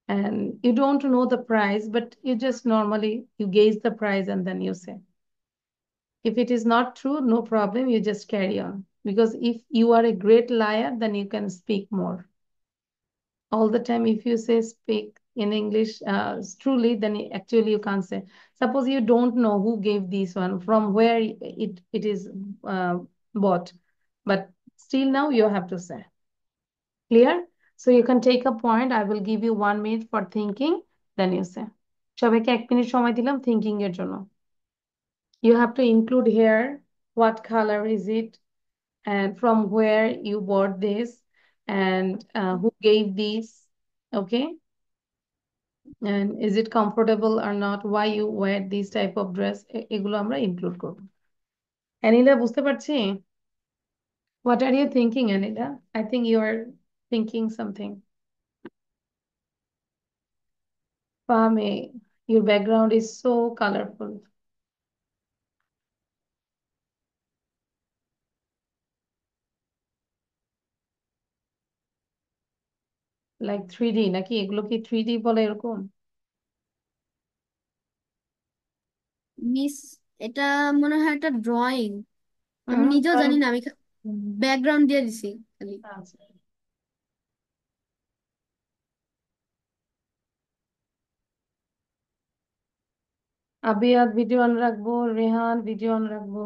and you don't know the price, but you just normally you gauge the price and then you say. If it is not true, no problem, you just carry on. Because if you are a great liar, then you can speak more. All the time, if you say speak in English truly, then actually you can't say. Suppose you don't know who gave this one, from where it is bought, but still now you have to say. Clear? So you can take a point. I will give you 1 minute for thinking, then you say. সবাইকে 1 minute সময় দিলাম thinking এর জন্য। You have to include here what color is it, and from where you bought this, and who gave these, okay, and is it comfortable or not, why you wear this type of dress, এগুলো আমরা include করব। অ্যানিলা, বুঝতে পারছি? What are you thinking, Anila? I think you are thinking something. Fahmi, your background is so colorful. Like 3D নাকি? এগুলো কি 3D বলে এরকম? মিস, এটা মনে হয় একটা ড্রয়িং। আমি নিজেও জানি না, আমি ব্যাকগ্রাউন্ড দিয়ে দিছি খালি। আচ্ছা, আবিয়াদ ভিডিও অন রাখবো, রেহান ভিডিও অন রাখবো।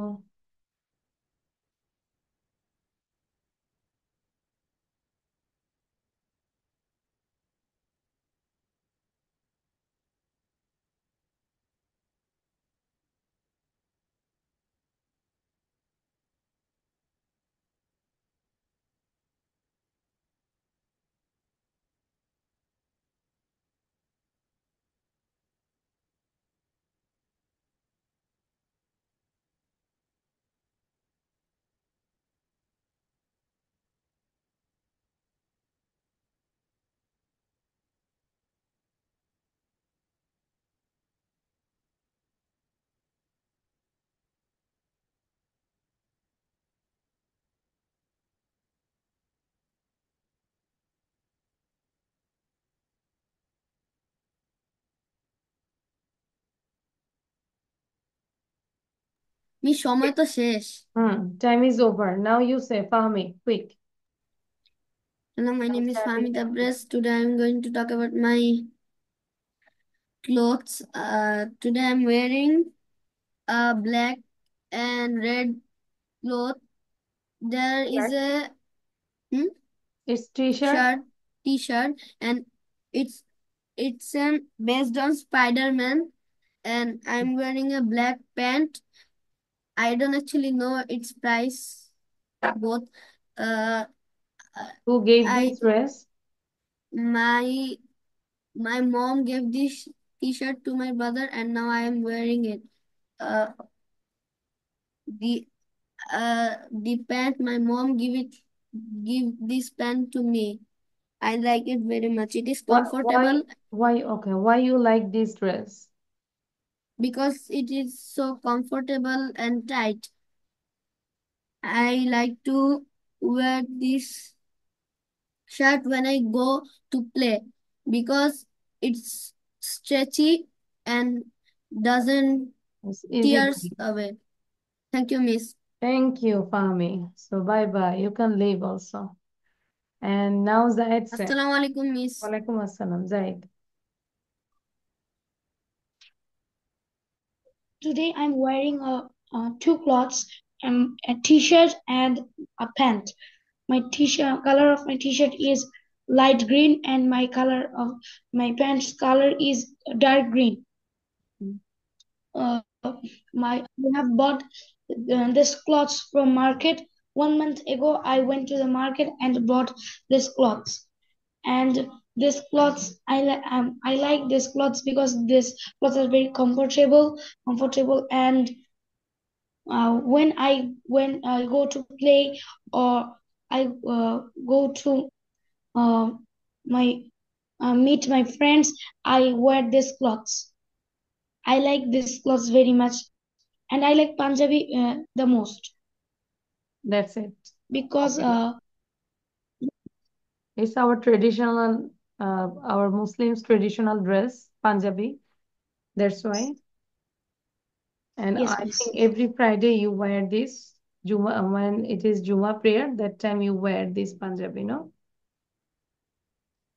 মিস সময় তো শেষ। Time is over. Now you say, Fahmi, quick. Hello, my name is Start Fahmi with Tabres. Today I'm going to talk about my clothes. Today I'm wearing a black and red cloth. There is a It's t-shirt. t-shirt, and it's based on Spider-Man, and I'm wearing a black pant. I don't actually know its price, both. Uh, Who gave I this dress? my my mom gave this t-shirt to my brother, and now I am wearing it. Uh, the the pant my mom give this pant to me. I like it very much. It is comfortable Why you like this dress? because it is so comfortable and tight. I like to wear this shirt when I go to play because it's stretchy and doesn't It's easy. tears away. Thank you, Miss. Thank you, Fahmi. So bye-bye. You can leave also. And now Zaid say. Assalamu alaikum, Miss. Walaikum assalam, Zaid. Today I'm wearing two clothes, a t-shirt and a pant. My t-shirt color of my t-shirt is light green, and my color of my pants color is dark green. Uh, I have bought this clothes from market. 1 month ago, I went to the market and bought this clothes. And this clothes, I like this clothes because this clothes are very comfortable, and when I go to play, or I go to my meet my friends, I wear this clothes. I like this clothes very much, and I like Punjabi the most That's it. because It's our traditional, our Muslims' traditional dress, Punjabi. That's why. And yes, I miss. think every Friday you wear this. Juma, when it is Juma prayer, that time you wear this Punjabi, no?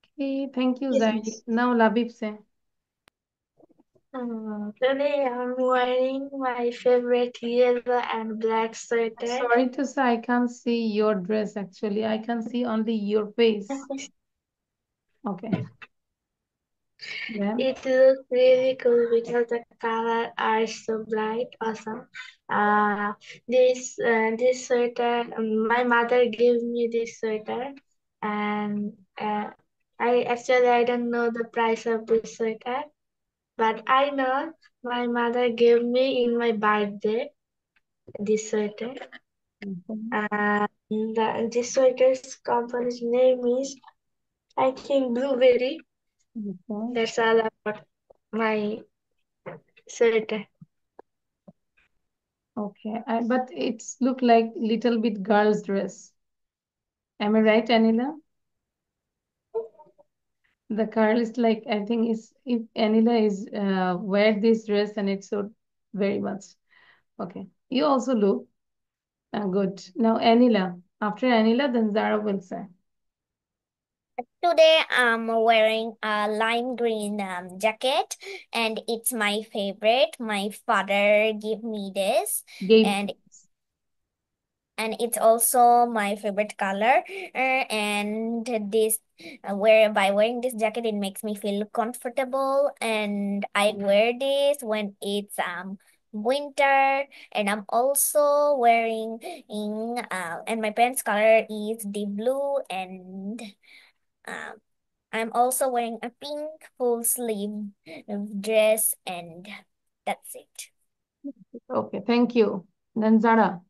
Okay, thank you, Yes, Zaid. miss. Now Labib say. Today I'm wearing my favorite yellow and black sweater. Sorry to say, I can't see your dress actually. I can see only your face. Okay. Then It looks really cool because the colors are so bright, awesome. This sweater, my mother gave me this sweater, and I don't know the price of this sweater, but I know my mother gave me in my birthday this sweater. And this sweater's company's name is, I think, Blueberry. okay. That's all about my sweater. Okay. But it's look like little bit girl's dress. Am I right, Anila? The girl is like, I think is if Anila is wear this dress and it's so very much. Okay. You also look good. Now Anila. After Anila, then Zara will say. Today I'm wearing a lime green jacket, and it's my favorite. My father gave me this, Gave. and it's also my favorite color. And this where by wearing this jacket, it makes me feel comfortable, and I wear this when it's winter. And I'm also wearing and my pants color is the blue, and um I'm also wearing a pink full sleeve dress, and that's it. Okay, thank you. Then Zara.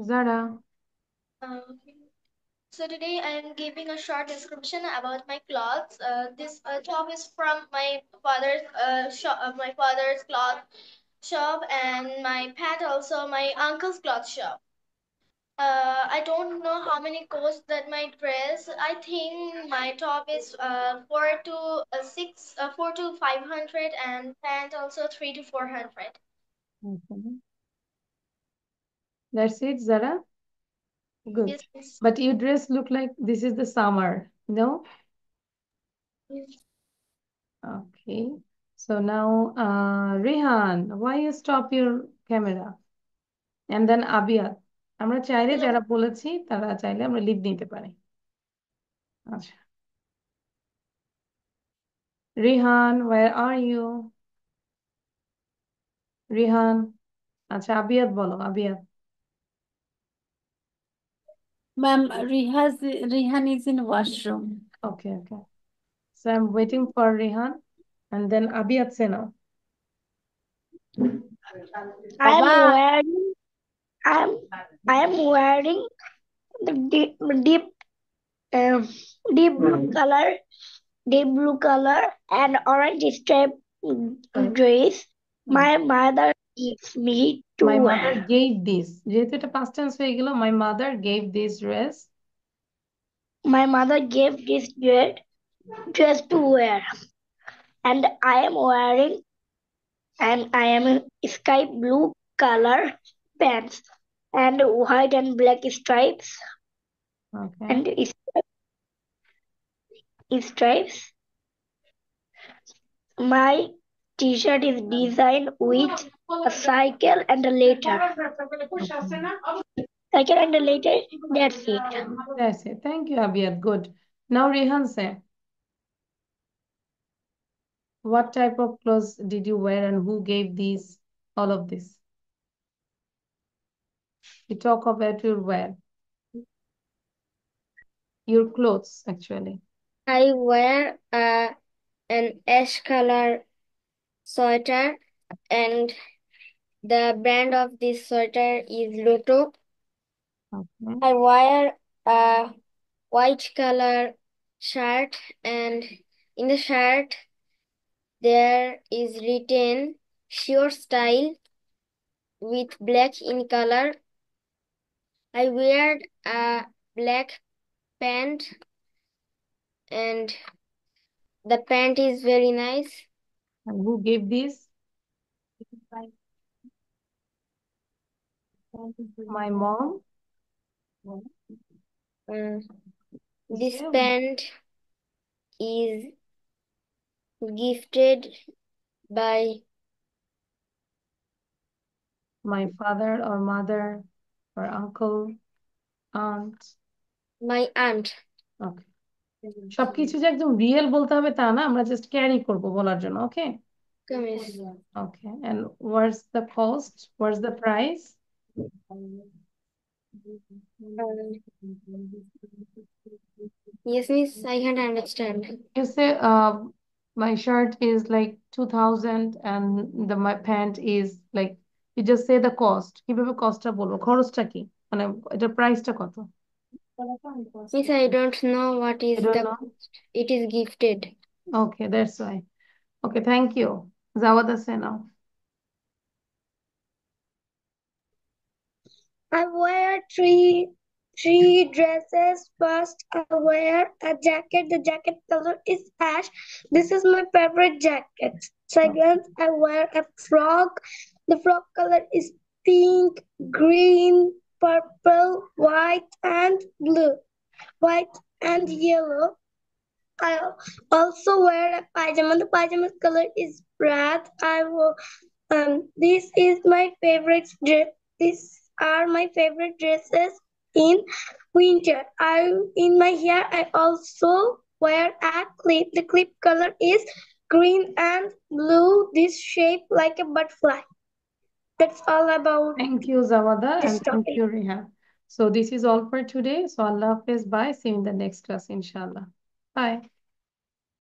Zara. So today I am giving a short description about my clothes. This top is from my father's shop, my father's cloth shop, and my pant also my uncle's cloth shop. I don't know how many costs that my dress. I think my top is 4 to 500, and pant also 3 to 400. Okay. That's it, Zara? Good. Yes, miss. But your dress look like this is the summer, no? Yes. Okay. So now, Rehan, why you stop your camera? And then Abiyat. আমরা চাইলে Hello. যারা বলেছি তারা চাইলে আমরা leave নিতে পারি। আচ্ছা। Rehan, where are you? Rehan. আচ্ছা, আবিয়াত বলো, আবিয়াত। Ma'am, Rihan is in washroom. Okay, okay. So I'm waiting for Rehan and then Abiyat say now. I am Baba. wearing I am wearing the um, deep blue color and orange stripe dress. My mother gives me to My wear. mother gave this. যেহেতু এটা past tense হয়ে গেল, my mother gave this dress. My mother gave this dress to wear, and I am wearing sky blue color pants and white and black stripes Okay. and stripes. My t-shirt is designed with a cycle and a letter. Cycle and a letter. That's it. That's it. Thank you, Abiyat. Good. Now Rehan say, what type of clothes did you wear and who gave these, all of this? You talk about your wear. Your clothes, actually. I wear an ash color sweater, and the brand of this sweater is Lotto. Okay. I wear a white color shirt, and in the shirt there is written Sure Style with black in color. I wear a black pant, and the pant is very nice. And who gave this? My mom. This pant is gifted by My father or mother or uncle, aunt. my aunt. Okay. সবকিছু যে একদম real বলতে হবে তা না, আমরা just carry করব বলার জন্য, ওকে? Okay. And what's the cost? What's the price? Yes, miss, I can't understand. You say my shirt is like 2000 and my pant is like, you just say the cost. কিভাবে কস্টটা বলবো, খরচটা কি, মানে এটা প্রাইসটা কত? Miss, I don't know what is You don't the know? cost. It is gifted. Okay, that's why. Okay, thank you. Zawada say now. I wear three dresses. First, I wear a jacket. The jacket color is ash. This is my favorite jacket. Second, I wear a frock. The frock color is pink, green, purple, white, and blue. White and yellow. I also wear a pajama. The pajama color is red. This is my favorite dress. These are my favorite dresses in winter. In my hair I also wear a clip. The clip color is green and blue. This shape like a butterfly. That's all about. Thank you, Zawada, this and thank topic. you, Rehan. So this is all for today. So Allah Hafiz, bye. See you in the next class, inshallah. Bye.